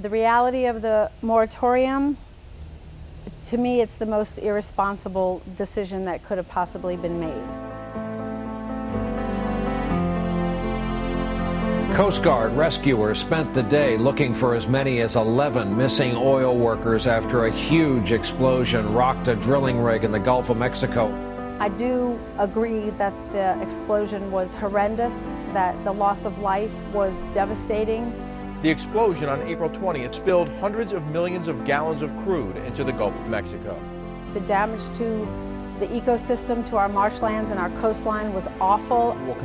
The reality of the moratorium, to me, it's the most irresponsible decision that could have possibly been made. Coast Guard rescuers spent the day looking for as many as 11 missing oil workers after a huge explosion rocked a drilling rig in the Gulf of Mexico. I do agree that the explosion was horrendous, that the loss of life was devastating. The explosion on April 20th spilled hundreds of millions of gallons of crude into the Gulf of Mexico. The damage to the ecosystem, to our marshlands and our coastline was awful. We'll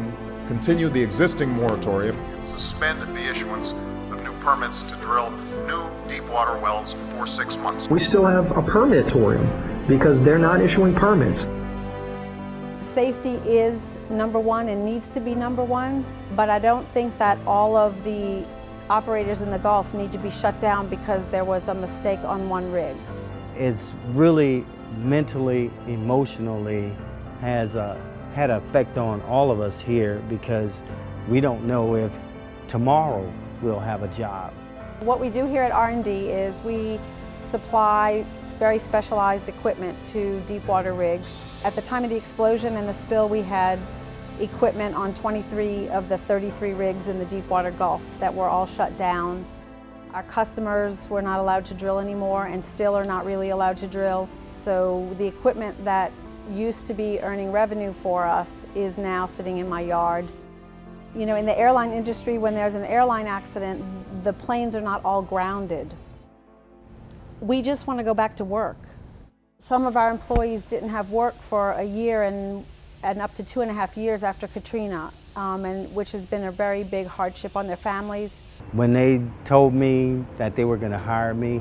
continue the existing moratorium, suspend the issuance of new permits to drill new deep water wells for 6 months. We still have a permitorium because they're not issuing permits. Safety is number one and needs to be number one, but I don't think that all of the operators in the Gulf need to be shut down because there was a mistake on one rig. It's really mentally, emotionally has had an effect on all of us here because we don't know if tomorrow we'll have a job. What we do here at R&D is we supply very specialized equipment to deep water rigs. At the time of the explosion and the spill, we had equipment on 23 of the 33 rigs in the deep water Gulf that were all shut down. Our customers were not allowed to drill anymore and still are not really allowed to drill. So the equipment that used to be earning revenue for us is now sitting in my yard. You know, in the airline industry, when there's an airline accident, the planes are not all grounded. We just want to go back to work. Some of our employees didn't have work for a year and up to 2.5 years after Katrina, which has been a very big hardship on their families. When they told me that they were going to hire me,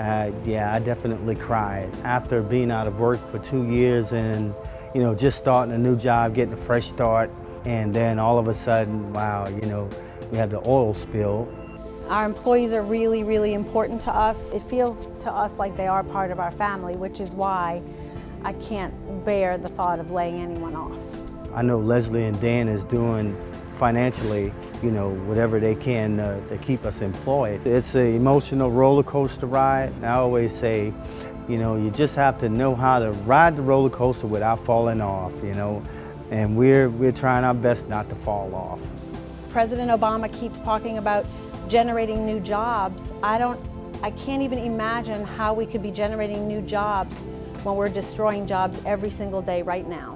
yeah, I definitely cried. After being out of work for 2 years and, you know, just starting a new job, getting a fresh start, and then all of a sudden, wow, you know, we had the oil spill. Our employees are really, really important to us. It feels to us like they are part of our family, which is why I can't bear the thought of laying anyone off. I know Leslie and Dan is doing financially, you know, whatever they can to keep us employed. It's an emotional roller coaster ride. And I always say, you know, you just have to know how to ride the roller coaster without falling off, you know, and we're trying our best not to fall off. President Obama keeps talking about generating new jobs. I can't even imagine how we could be generating new jobs when we're destroying jobs every single day right now.